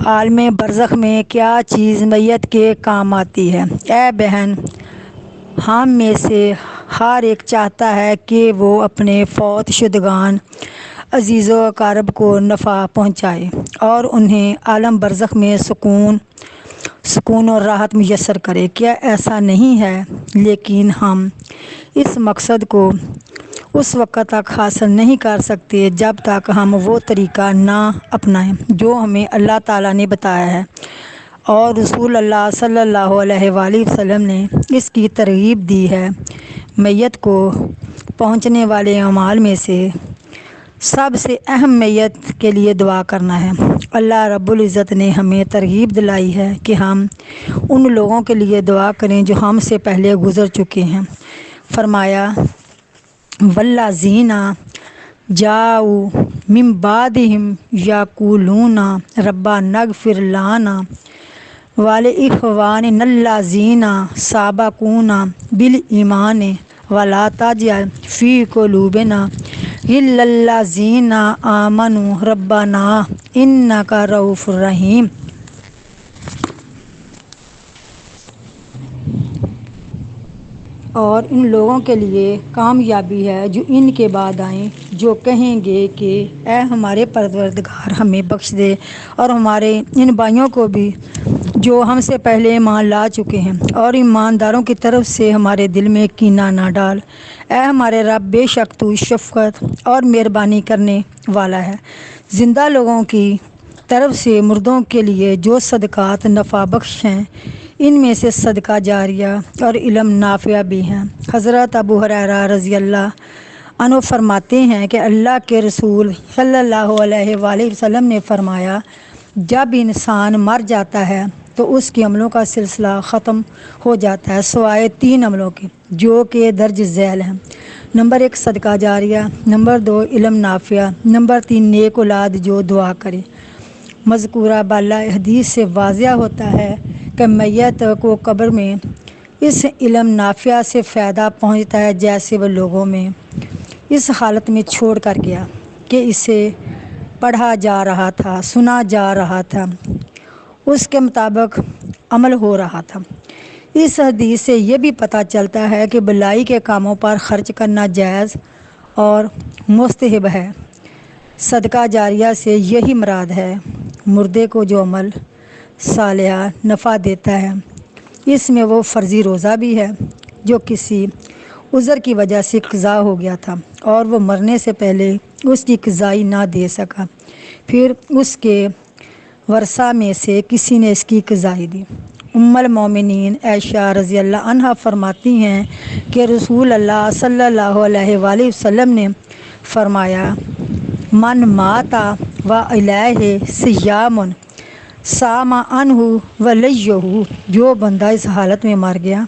عالم برزخ میں کیا چیز میت کے کام آتی ہے؟ اے بہن، ہم میں سے ہر ایک چاہتا ہے کہ وہ اپنے فوت شدگان عزیز و اقارب کو نفع پہنچائے اور انہیں عالم برزخ میں سکون اور راحت میسر کرے۔ کیا ایسا نہیں ہے؟ لیکن ہم اس مقصد کو اس وقت تک حاصل نہیں کر سکتے جب تک ہم وہ طریقہ نہ اپنائیں جو ہمیں اللہ تعالیٰ نے بتایا ہے اور رسول اللہ صلی اللہ علیہ وآلہ وسلم نے اس کی ترغیب دی ہے۔ میت کو پہنچنے والے اعمال میں سے سب سے اہم میت کے لیے دعا کرنا ہے۔ اللہ رب العزت نے ہمیں ترغیب دلائی ہے کہ ہم ان لوگوں کے لیے دعا کریں جو ہم سے پہلے گزر چکے ہیں۔ فرمایا، والذین جاؤوا من بعدہم یقولون ربنا اغفر لنا ولاخواننا الذین سبقونا بالایمان ولا تجعل فی قلوبنا غلا للذین آمنوا ربنا انک رؤوف رحیم۔ اور ان لوگوں کے لیے کامیابی ہے جو ان کے بعد آئیں، جو کہیں گے کہ اے ہمارے پروردگار، ہمیں بخش دے اور ہمارے ان بھائیوں کو بھی جو ہم سے پہلے ایمان لا چکے ہیں، اور ایمانداروں کی طرف سے ہمارے دل میں کینہ نہ ڈال۔ اے ہمارے رب، بے شک تو شفقت اور مہربانی کرنے والا ہے۔ زندہ لوگوں کی طرف سے مردوں کے لیے جو صدقات نفع بخش ہیں، ان میں سے صدقہ جاریہ اور علم نافع بھی ہیں۔ حضرت ابو ہریرہ رضی اللہ عنہ فرماتے ہیں کہ اللہ کے رسول صلی اللہ علیہ وآلہ وسلم نے فرمایا، جب انسان مر جاتا ہے تو اس کے عملوں کا سلسلہ ختم ہو جاتا ہے سوائے 3 عملوں کے جو کہ درج ذیل ہیں۔ نمبر 1 صدقہ جاریہ، نمبر 2 علم نافع، نمبر 3 نیک اولاد جو دعا کرے۔ مذکورہ بالا حدیث سے واضح ہوتا ہے کہ میت کو قبر میں اس علم نافع سے فائدہ پہنچتا ہے جیسے وہ لوگوں میں اس حالت میں چھوڑ کر گیا کہ اسے پڑھا جا رہا تھا، سنا جا رہا تھا، اس کے مطابق عمل ہو رہا تھا۔ اس حدیث سے یہ بھی پتہ چلتا ہے کہ بلائی کے کاموں پر خرچ کرنا جائز اور مستحب ہے۔ صدقہ جاریہ سے یہی مراد ہے۔ مردے کو جو عمل صالحہ نفع دیتا ہے، اس میں وہ فرضی روزہ بھی ہے جو کسی عذر کی وجہ سے قضا ہو گیا تھا اور وہ مرنے سے پہلے اس کی قضائی نہ دے سکا، پھر اس کے ورثہ میں سے کسی نے اس کی قضائی دی۔ ام المومنین عائشہ رضی اللہ عنہا فرماتی ہیں کہ رسول اللہ صلی اللہ علیہ وآلہ وسلم نے فرمایا، من مات وعلیہ صیام صام عنہ ولیہ، جو بندہ اس حالت میں مر گیا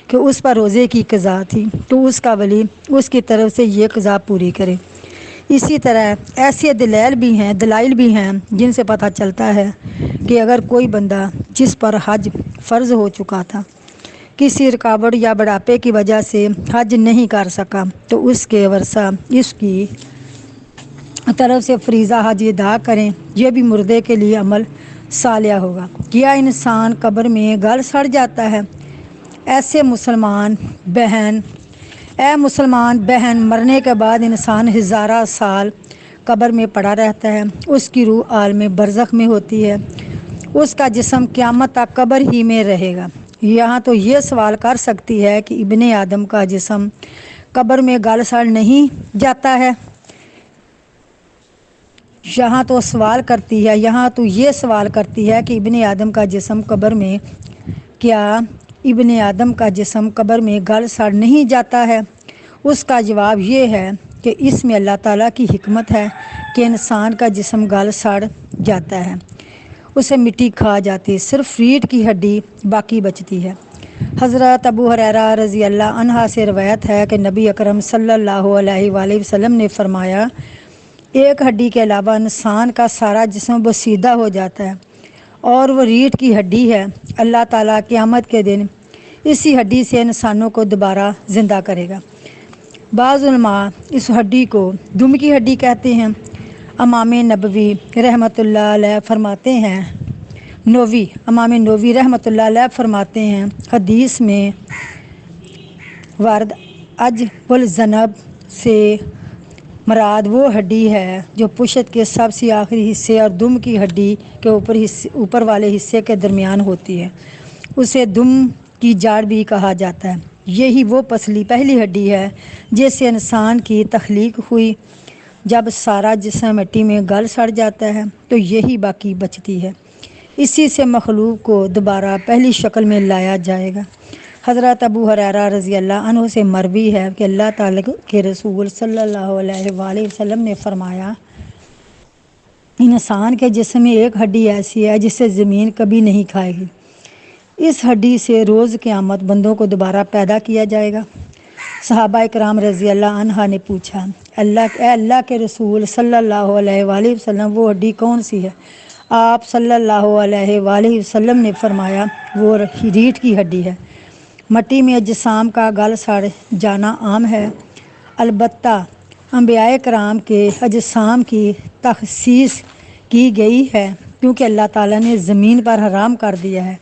کہ اس پر روزے کی قضا تھی تو اس کا ولی اس کی طرف سے یہ قضا پوری کرے۔ اسی طرح ایسے دلائل بھی ہیں جن سے پتہ چلتا ہے کہ اگر کوئی بندہ جس پر حج فرض ہو چکا تھا کسی رکاوٹ یا بڑھاپے کی وجہ سے حج نہیں کر سکا تو اس کے ورثہ اس کی طرف سے فریضہ حج ادا کریں، یہ بھی مردے کے لیے عمل صالحہ ہوگا۔ کیا انسان قبر میں گل سڑ جاتا ہے؟ اے مسلمان بہن، مرنے کے بعد انسان ہزارہ سال قبر میں پڑا رہتا ہے۔ اس کی روح عالم برزخ میں ہوتی ہے، اس کا جسم قیامت تک قبر ہی میں رہے گا۔ یہاں تو یہ سوال کر سکتی ہے کہ ابن آدم کا جسم قبر میں گل سڑ نہیں جاتا ہے؟ یہاں تو یہ سوال کرتی ہے کہ ابن آدم کا جسم قبر میں گل سڑ نہیں جاتا ہے؟ اس کا جواب یہ ہے کہ اس میں اللہ تعالیٰ کی حکمت ہے کہ انسان کا جسم گل سڑ جاتا ہے، اسے مٹی کھا جاتی ہے، صرف ریڑھ کی ہڈی باقی بچتی ہے۔ حضرت ابو ہریرہ رضی اللہ عنہ سے روایت ہے کہ نبی اکرم صلی اللہ علیہ وآلہ وسلم نے فرمایا، ایک ہڈی کے علاوہ انسان کا سارا جسم بوسیدہ ہو جاتا ہے اور وہ ریڑھ کی ہڈی ہے۔ اللہ تعالیٰ قیامت کے دن اسی ہڈی سے انسانوں کو دوبارہ زندہ کرے گا۔ بعض علماء اس ہڈی کو دم کی ہڈی کہتے ہیں۔ امام نبوی رحمۃ اللہ علیہ فرماتے ہیں، نووی امام نووی رحمۃ اللہ علیہ فرماتے ہیں، حدیث میں وارد عجب الذنب سے مراد وہ ہڈی ہے جو پشت کے سب سے آخری حصے اور دم کی ہڈی کے اوپر والے حصے کے درمیان ہوتی ہے، اسے دم کی جاڑ بھی کہا جاتا ہے۔ یہی وہ پہلی ہڈی ہے جس سے انسان کی تخلیق ہوئی۔ جب سارا جسم مٹی میں گل سڑ جاتا ہے تو یہی باقی بچتی ہے، اسی سے مخلوق کو دوبارہ پہلی شکل میں لایا جائے گا۔ حضرت ابو ہریرہ رضی اللہ عنہ سے مروی ہے کہ اللہ تعالیٰ کے رسول صلی اللہ علیہ وآلہ وسلم نے فرمایا، انسان کے جسم میں ایک ہڈی ایسی ہے جسے زمین کبھی نہیں کھائے گی، اس ہڈی سے روز قیامت بندوں کو دوبارہ پیدا کیا جائے گا۔ صحابہ اکرام رضی اللہ عنہ نے پوچھا، اے اللہ کے رسول صلی اللہ علیہ وآلہ وسلم، وہ ہڈی کون سی ہے؟ آپ صلی اللہ علیہ وآلہ وسلم نے فرمایا، وہ ریڑھ کی ہڈی ہے۔ مٹی میں اجسام کا گل سڑ جانا عام ہے، البتہ انبیاء کرام کے اجسام کی تخصیص کی گئی ہے کیونکہ اللہ تعالیٰ نے زمین پر حرام کر دیا ہے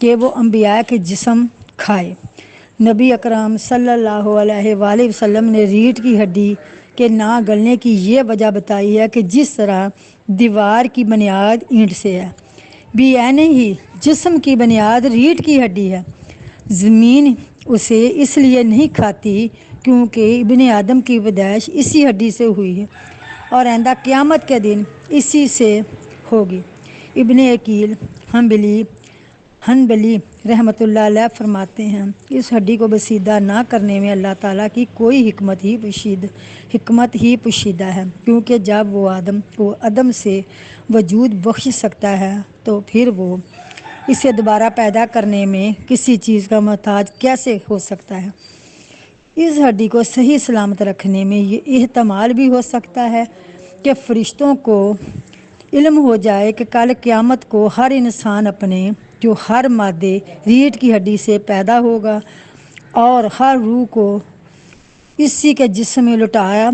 کہ وہ انبیاء کے جسم کھائے۔ نبی اکرم صلی اللہ علیہ وآلہ وسلم نے ریڑھ کی ہڈی کے نہ گلنے کی یہ وجہ بتائی ہے کہ جس طرح دیوار کی بنیاد اینٹ سے ہے، بھی ایسے ہی جسم کی بنیاد ریڑھ کی ہڈی ہے۔ زمین اسے اس لیے نہیں کھاتی کیونکہ ابن آدم کی پیدائش اسی ہڈی سے ہوئی ہے اور آئندہ قیامت کے دن اسی سے ہوگی۔ ابن عقیل حنبلی رحمۃ اللہ علیہ فرماتے ہیں، اس ہڈی کو بسیدہ نہ کرنے میں اللہ تعالیٰ کی کوئی حکمت ہی پوشیدہ ہے، کیونکہ جب وہ آدم کو عدم سے وجود بخش سکتا ہے تو پھر وہ اسے دوبارہ پیدا کرنے میں کسی چیز کا محتاج کیسے ہو سکتا ہے؟ اس ہڈی کو صحیح سلامت رکھنے میں یہ احتمال بھی ہو سکتا ہے کہ فرشتوں کو علم ہو جائے کہ کل قیامت کو ہر انسان اپنے جو ہر مادے ریڑھ کی ہڈی سے پیدا ہوگا اور ہر روح کو اسی کے جسم میں لوٹایا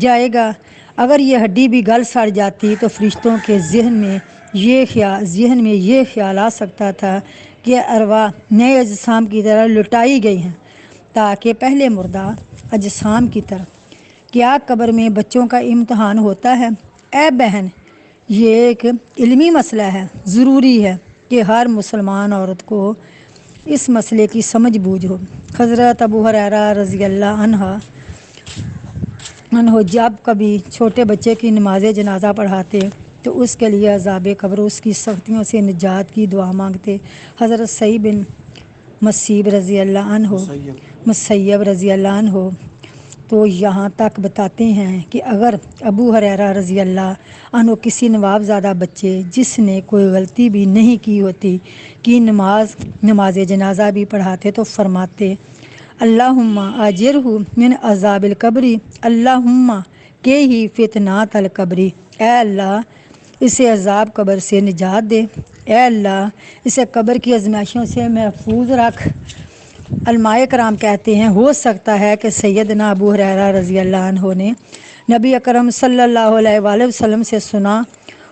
جائے گا۔ اگر یہ ہڈی بھی گل سڑ جاتی تو فرشتوں کے ذہن میں یہ خیال آ سکتا تھا کہ ارواح نئے اجسام کی طرح لوٹائی گئی ہیں تاکہ پہلے مردہ اجسام کی طرح۔ کیا قبر میں بچوں کا امتحان ہوتا ہے؟ اے بہن، یہ ایک علمی مسئلہ ہے، ضروری ہے کہ ہر مسلمان عورت کو اس مسئلے کی سمجھ بوجھ ہو۔ حضرت ابو ہریرہ رضی اللہ عنہ جب کبھی چھوٹے بچے کی نماز جنازہ پڑھاتے تو اس کے لیے عذاب قبر، اس کی سختیوں سے نجات کی دعا مانگتے۔ حضرت سعید بن مسیب رضی اللہ عنہ تو یہاں تک بتاتے ہیں کہ اگر ابو ہریرہ رضی اللہ عنہ کسی نوابزادہ بچے جس نے کوئی غلطی بھی نہیں کی ہوتی کی نماز جنازہ بھی پڑھاتے تو فرماتے، اللہم اجرہ من عذاب القبر، اللہم کہ ہی فتنات القبری، اے اللہ اسے عذاب قبر سے نجات دے، اے اللہ اسے قبر کی آزمائشوں سے محفوظ رکھ۔ علماء کرام کہتے ہیں، ہو سکتا ہے کہ سیدنا ابو ہریرہ رضی اللہ عنہ نے نبی اکرم صلی اللہ علیہ وآلہ وسلم سے سنا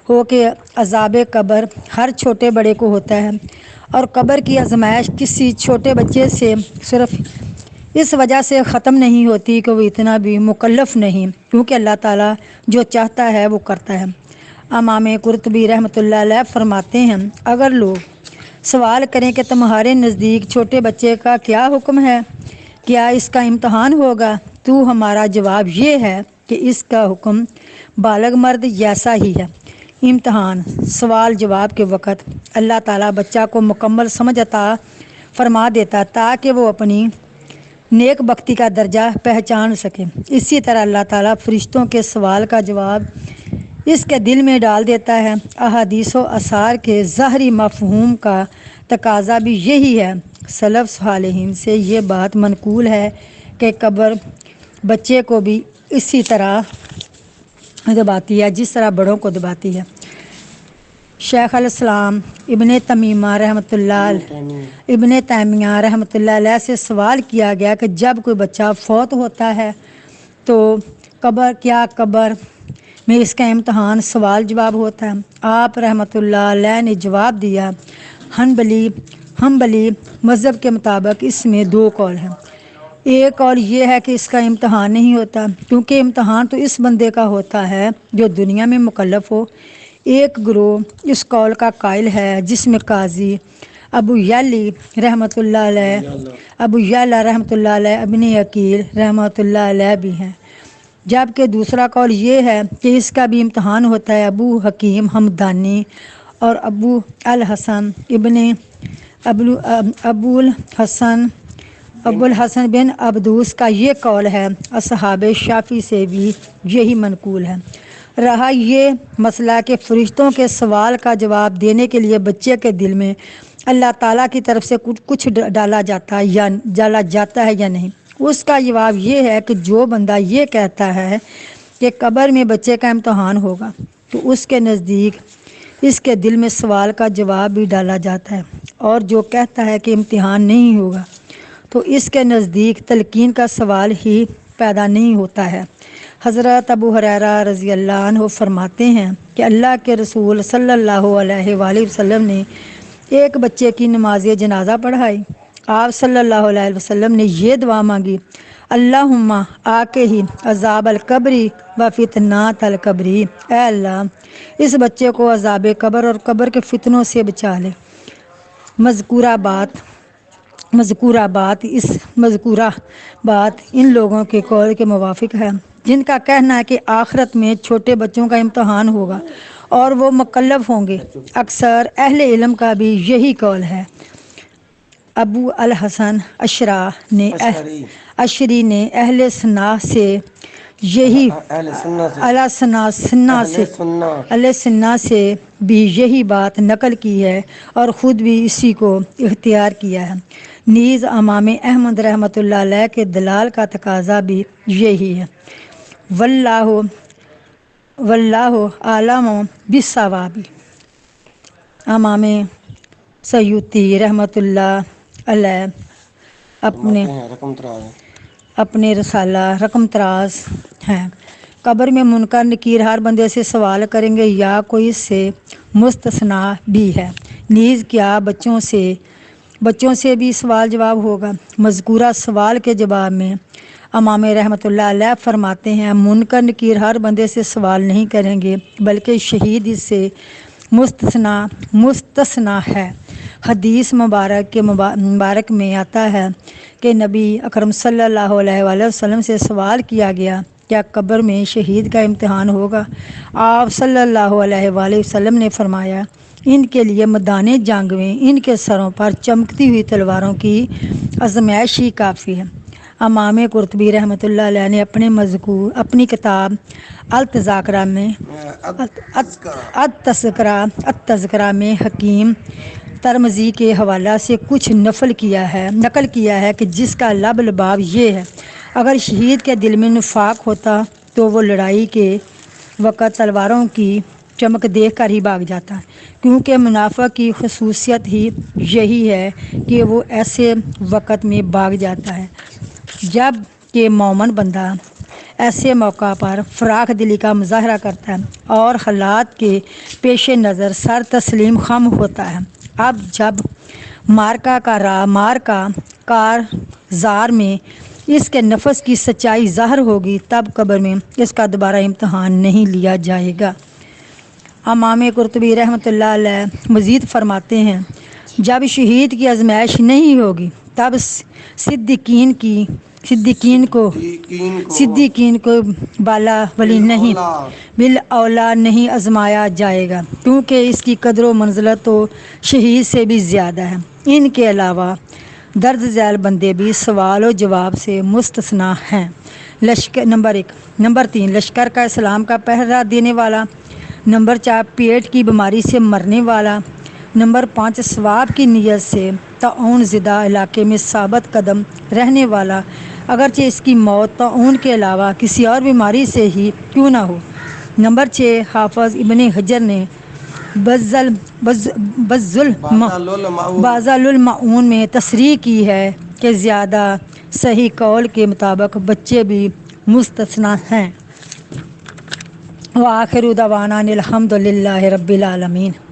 ہو کہ عذاب قبر ہر چھوٹے بڑے کو ہوتا ہے اور قبر کی آزمائش کسی چھوٹے بچے سے صرف اس وجہ سے ختم نہیں ہوتی کہ وہ اتنا بھی مکلف نہیں، کیونکہ اللہ تعالیٰ جو چاہتا ہے وہ کرتا ہے۔ امام قرطبی رحمۃ اللہ علیہ فرماتے ہیں، اگر لوگ سوال کریں کہ تمہارے نزدیک چھوٹے بچے کا کیا حکم ہے، کیا اس کا امتحان ہوگا، تو ہمارا جواب یہ ہے کہ اس کا حکم بالغ مرد جیسا ہی ہے۔ امتحان سوال جواب کے وقت اللہ تعالیٰ بچہ کو مکمل سمجھ عطا فرما دیتا تاکہ وہ اپنی نیک بختی کا درجہ پہچان سکے۔ اسی طرح اللہ تعالیٰ فرشتوں کے سوال کا جواب اس کے دل میں ڈال دیتا ہے۔ احادیث و آثار کے ظاہری مفہوم کا تقاضا بھی یہی ہے۔ سلف صالحین سے یہ بات منقول ہے کہ قبر بچے کو بھی اسی طرح دباتی ہے جس طرح بڑوں کو دباتی ہے۔ شیخ الاسلام ابن تیمیہ رحمۃ اللہ علیہ سے سوال کیا گیا کہ جب کوئی بچہ فوت ہوتا ہے تو قبر میں اس کا امتحان سوال جواب ہوتا ہے۔ آپ رحمۃ اللہ علیہ نے جواب دیا، ہنبلی مذہب کے مطابق اس میں 2 قول ہیں۔ ایک قول یہ ہے کہ اس کا امتحان نہیں ہوتا، کیونکہ امتحان تو اس بندے کا ہوتا ہے جو دنیا میں مکلف ہو۔ ایک گروہ اس قول کا قائل ہے جس میں قاضی ابو یعلا رحمۃ اللہ علیہ ابن عقیل رحمۃ اللہ علیہ بھی ہیں، جبکہ دوسرا قول یہ ہے کہ اس کا بھی امتحان ہوتا ہے۔ ابو حکیم حمدانی اور ابو الحسن بن عبدوس کا یہ قول ہے۔ اصحاب شافعی سے بھی یہی منقول ہے۔ رہا یہ مسئلہ کہ فرشتوں کے سوال کا جواب دینے کے لیے بچے کے دل میں اللہ تعالیٰ کی طرف سے کچھ ڈالا جاتا ہے یا نہیں، اس کا جواب یہ ہے کہ جو بندہ یہ کہتا ہے کہ قبر میں بچے کا امتحان ہوگا تو اس کے نزدیک اس کے دل میں سوال کا جواب بھی ڈالا جاتا ہے، اور جو کہتا ہے کہ امتحان نہیں ہوگا تو اس کے نزدیک تلقین کا سوال ہی پیدا نہیں ہوتا ہے۔ حضرت ابو ہریرہ رضی اللہ عنہ فرماتے ہیں کہ اللہ کے رسول صلی اللہ علیہ وآلہ وسلم نے ایک بچے کی نماز جنازہ پڑھائی۔ آپ صلی اللہ علیہ وسلم نے یہ دعا مانگی، اللہم آکے ہی عذاب القبری و فتنات القبری، اے اللہ اس بچے کو عذاب قبر اور قبر کے فتنوں سے بچا لے۔ مذکورہ بات ان لوگوں کے قول کے موافق ہے جن کا کہنا ہے کہ آخرت میں چھوٹے بچوں کا امتحان ہوگا اور وہ مکلف ہوں گے۔ اکثر اہل علم کا بھی یہی قول ہے۔ ابو الحسن اشری نے اہل سنہ سے بھی یہی بات نقل کی ہے اور خود بھی اسی کو اختیار کیا ہے۔ نیز امام احمد رحمۃ اللہ علیہ کے دلال کا تقاضا بھی یہی ہے۔ واللہ عالم بالصواب۔ امام سیوطی رحمۃ اللہ علیہ اپنے رسالہ رقم 53 ہیں، قبر میں منکر نکیر ہر بندے سے سوال کریں گے یا کوئی اس سے مستثنا بھی ہے؟ نیز کیا بچوں سے بھی سوال جواب ہوگا؟ مذکورہ سوال کے جواب میں امام رحمۃ اللہ علیہ فرماتے ہیں، منکر نکیر ہر بندے سے سوال نہیں کریں گے بلکہ شہید اس سے مستثنا ہے۔ حدیث مبارک میں آتا ہے کہ نبی اکرم صلی اللہ علیہ وآلہ وسلم سے سوال کیا گیا، کیا قبر میں شہید کا امتحان ہوگا؟ آپ صلی اللہ علیہ وآلہ وسلم نے فرمایا، ان کے لیے میدان جنگ میں ان کے سروں پر چمکتی ہوئی تلواروں کی آزمائش ہی کافی ہے۔ امام قرطبی رحمۃ اللہ علیہ نے اپنی کتاب التذکرہ میں حکیم ترمذی کے حوالہ سے کچھ نقل کیا ہے کہ جس کا لباب یہ ہے، اگر شہید کے دل میں نفاق ہوتا تو وہ لڑائی کے وقت تلواروں کی چمک دیکھ کر ہی بھاگ جاتا ہے، کیونکہ منافق کی خصوصیت ہی یہی ہے کہ وہ ایسے وقت میں بھاگ جاتا ہے جب کہ مومن بندہ ایسے موقع پر فراخ دلی کا مظاہرہ کرتا ہے اور حالات کے پیش نظر سر تسلیم خم ہوتا ہے۔ اب جب مارکا کارزار میں اس کے نفس کی سچائی ظاہر ہوگی تب قبر میں اس کا دوبارہ امتحان نہیں لیا جائے گا۔ امام قرطبی رحمۃ اللہ علیہ مزید فرماتے ہیں، جب شہید کی آزمائش نہیں ہوگی تب صدیقین کو بالا ولی نہیں بالاولا نہیں آزمایا جائے گا، کیونکہ اس کی قدر و منزلت تو شہید سے بھی زیادہ ہے۔ ان کے علاوہ درج ذیل بندے بھی سوال و جواب سے مستثنا ہیں۔ نمبر 3 لشکر کا اسلام کا پہرا دینے والا۔ نمبر 4 پیٹ کی بیماری سے مرنے والا۔ نمبر 5 ثواب کی نیت سے طاعون زدہ علاقے میں ثابت قدم رہنے والا، اگرچہ اس کی موت طاعون کے علاوہ کسی اور بیماری سے ہی کیوں نہ ہو۔ نمبر 6 حافظ ابن حجر نے بازل المعون میں تصریح کی ہے کہ زیادہ صحیح قول کے مطابق بچے بھی مستثنا ہیں وآخر دعوانا الحمد للہ رب العالمین۔